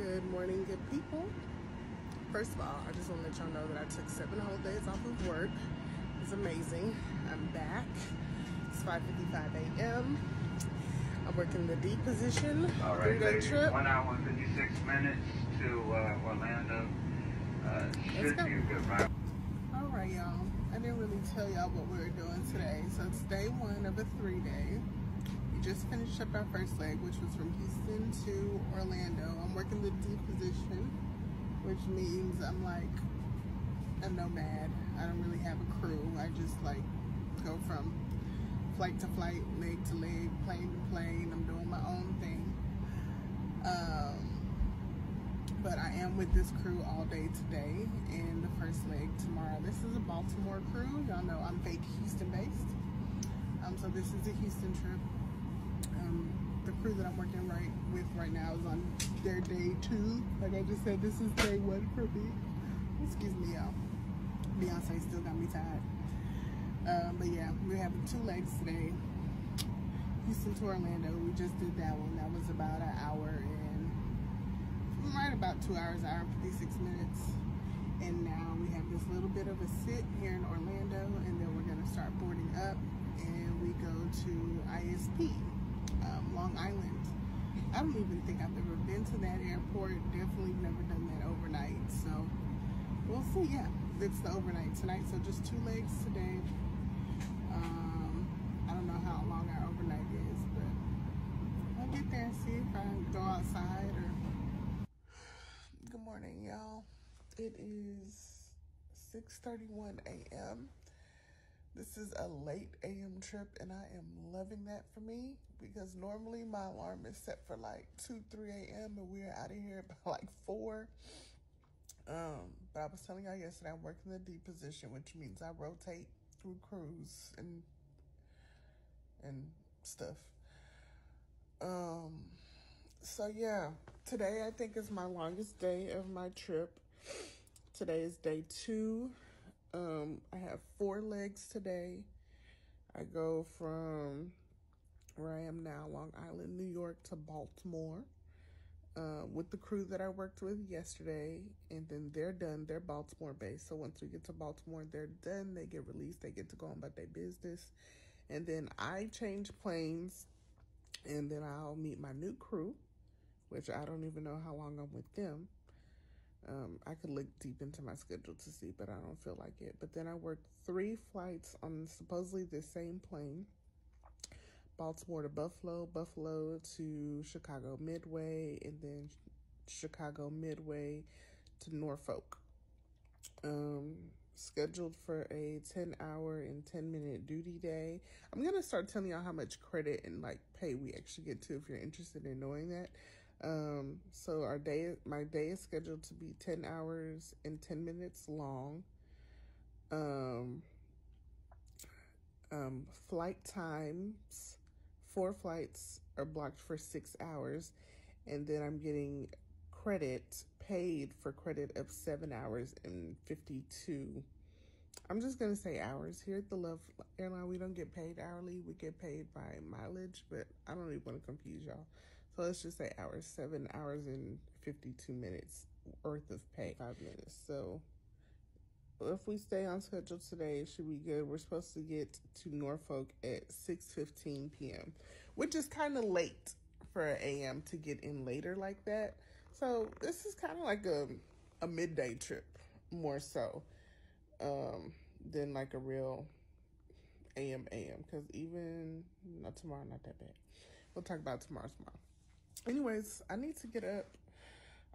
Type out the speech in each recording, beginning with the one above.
Good morning, good people. First of all, I just want to let y'all know that I took 7 whole days off of work. It's amazing. I'm back. It's 5:55 a.m. I'm working the D position. All right, 3-day trip. 1 hour and 56 minutes to Orlando. Should be a good ride. All right, y'all. I didn't really tell y'all what we were doing today. So it's day 1 of a 3-day. We just finished up our first leg, which was from Houston to Orlando. I'm working the D position, which means I'm like a nomad. I don't really have a crew. I just like go from flight to flight, leg to leg, plane to plane. I'm doing my own thing. But I am with this crew all day today and the first leg tomorrow. This is a Baltimore crew. Y'all know I'm fake Houston based. So this is a Houston trip. The crew that I'm working with right now is on their day 2. Like I just said, this is day 1 for me. Excuse me, y'all. Beyonce still got me tired. But yeah, we're having 2 legs today. Houston to Orlando. We just did that one. That was about an hour and right about 2 hours, hour and 56 minutes. And now we have this little bit of a sit here in Orlando, and then we're gonna start boarding up and we go to ISP, Long Island. I don't even think I've ever been to that airport. Definitely never done that overnight. So we'll see. Yeah, it's the overnight tonight. So just 2 legs today. I don't know how long our overnight is, but I'll get there and see if I can go outside or. Good morning, y'all. It is 6:31 a.m. This is a late a.m. trip, and I am loving that for me because normally my alarm is set for like 2, 3 a.m. and we're out of here by like 4. But I was telling y'all yesterday I'm working the D position, which means I rotate through crews and stuff. So yeah, today I think is my longest day of my trip. Today is day 2. I have 4 legs today. I go from where I am now, Long Island, New York, to Baltimore with the crew that I worked with yesterday. And then they're done. They're Baltimore based. So once we get to Baltimore, they're done. They get released. They get to go on about their business. And then I change planes. And then I'll meet my new crew, which I don't even know how long I'm with them. I could look deep into my schedule to see, but I don't feel like it. But then I work 3 flights on supposedly the same plane. Baltimore to Buffalo, Buffalo to Chicago Midway, and then Chicago Midway to Norfolk. Scheduled for a 10-hour and 10-minute duty day. I'm going to start telling y'all how much credit and like pay we actually get to if you're interested in knowing that. So my day is scheduled to be 10 hours and 10 minutes long. Flight times, 4 flights are blocked for 6 hours. And then I'm getting paid for credit of 7 hours and 52. I'm just going to say hours. Here at the Love Airline, we don't get paid hourly. We get paid by mileage, but I don't even want to confuse y'all. So let's just say hours, 7 hours and 52 minutes worth of pay, 5 minutes. So if we stay on schedule today, it should be good. We're supposed to get to Norfolk at 6:15 p.m., which is kind of late for an a.m. to get in later like that. So this is kind of like a midday trip more so than like a real a.m. because even tomorrow, not that bad. We'll talk about tomorrow. Anyways, I need to get up.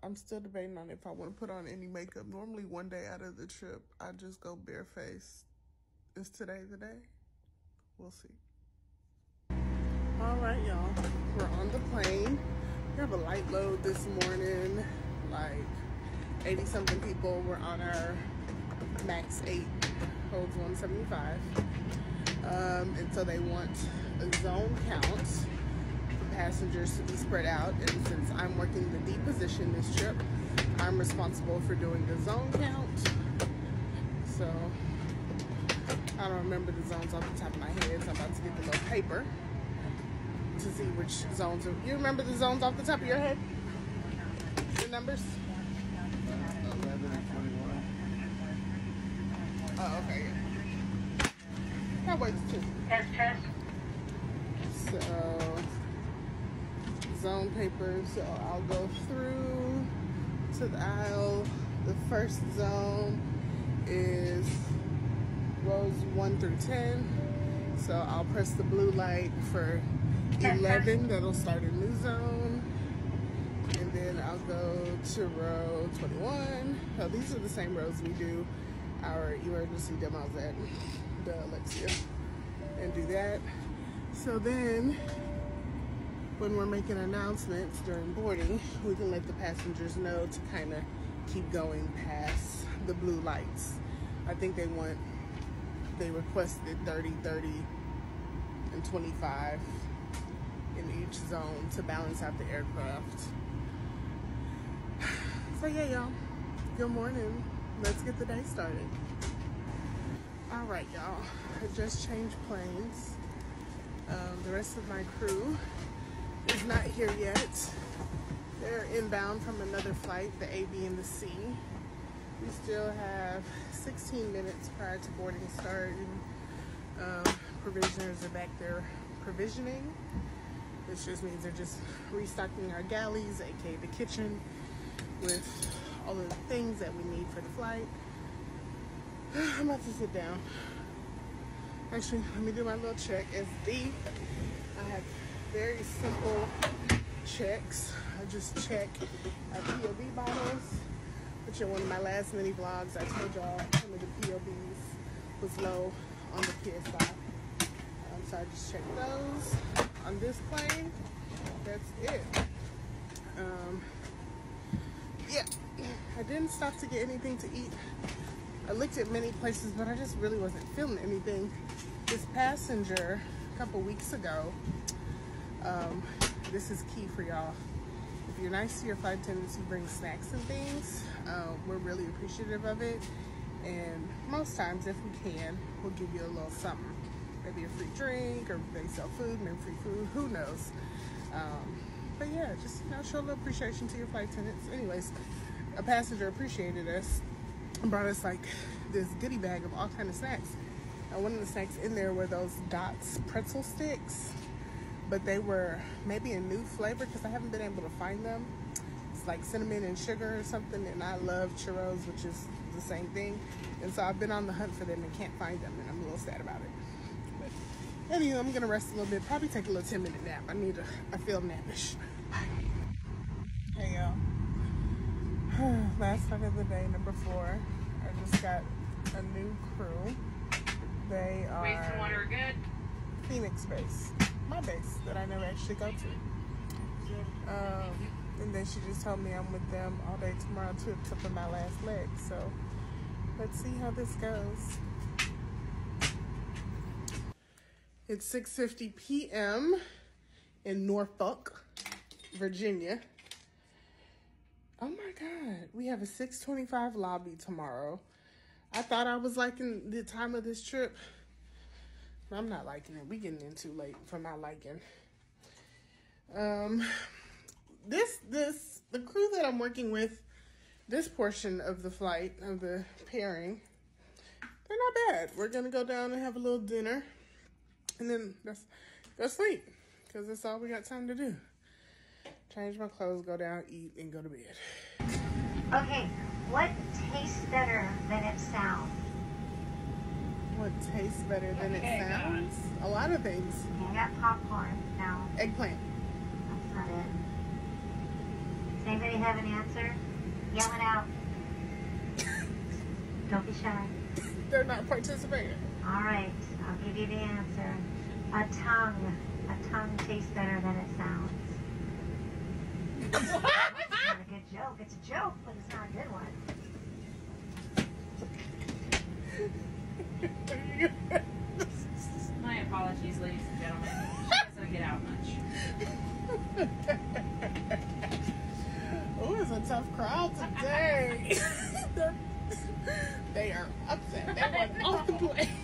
I'm still debating on if I want to put on any makeup. Normally one day out of the trip, I just go barefaced. Is today the day? We'll see. All right, y'all. We're on the plane. We have a light load this morning. Like 80-something people. We're on our max 8. Holds 175. And so they want a zone count. Passengers to be spread out, and since I'm working the D position this trip, I'm responsible for doing the zone count. So I don't remember the zones off the top of my head, so I'm about to get the little paper to see which zones are. You remember the zones off the top of your head? numbers? 11 and 21. Oh, okay. Yeah. That works too. Test. So, zone papers. So I'll go through to the aisle. The first zone is rows 1 through 10. So I'll press the blue light for 11. That'll start a new zone. And then I'll go to row 21. Oh, these are the same rows we do our emergency demos at the Alexia, and do that. So then when we're making announcements during boarding, we can let the passengers know to kind of keep going past the blue lights. I think they requested 30, 30, and 25 in each zone to balance out the aircraft. So yeah, y'all, good morning. Let's get the day started. All right, y'all, I just changed planes. The rest of my crew is not here yet. They're inbound from another flight, the A, B, and the C. We still have 16 minutes prior to boarding starting. Provisioners are back there provisioning, which just means they're just restocking our galleys, aka the kitchen, with all of the things that we need for the flight. I'm about to sit down. Actually, let me do my little check. SD. I have very simple checks. I just check our POB bottles, which in one of my last mini vlogs, I told y'all some of the POBs was low on the PSI. So I just checked those. On this plane, that's it. Yeah, I didn't stop to get anything to eat. I looked at many places, but I just really wasn't feeling anything. This passenger, a couple weeks ago, this is key for y'all. If you're nice to your flight attendants, you bring snacks and things. We're really appreciative of it. And most times, if we can, we'll give you a little something. Maybe a free drink, or they sell food, maybe free food, who knows. But yeah, just, you know, show a little appreciation to your flight attendants. Anyways, a passenger appreciated us and brought us like this goodie bag of all kind of snacks. And one of the snacks in there were those Dots pretzel sticks, but they were maybe a new flavor because I haven't been able to find them. It's like cinnamon and sugar or something, and I love churros, which is the same thing. And so I've been on the hunt for them and can't find them, and I'm a little sad about it. But anyway, I'm gonna rest a little bit, probably take a little 10-minute nap. I feel nappish. Hey y'all. Last night of the day, number 4. I just got a new crew. They are Waste and water good. Phoenix base, my base that I never actually go to. And then she just told me I'm with them all day tomorrow too, except for my last leg. So let's see how this goes. It's 6:50 p.m. in Norfolk, Virginia. Oh my God, we have a 6:25 lobby tomorrow. I thought I was liking the time of this trip. I'm not liking it. We getting in too late for my liking. The crew that I'm working with, this portion of the flight, of the pairing, they're not bad. We're gonna go down and have a little dinner, and then go sleep, because that's all we got time to do. Change my clothes, go down, eat, and go to bed. Okay, what tastes better than it sounds? What tastes better than it sounds? A lot of things. I got popcorn. No, Eggplant. that's not it. Does anybody have an answer? Yell it out. Don't be shy. They're not participating. All right, I'll give you the answer. A tongue. A tongue tastes better than it sounds. It's not a good joke. It's a joke, but it's not a good one. My apologies, ladies and gentlemen. She doesn't get out much. Oh, it's a tough crowd today. They are upset. They want off the plane.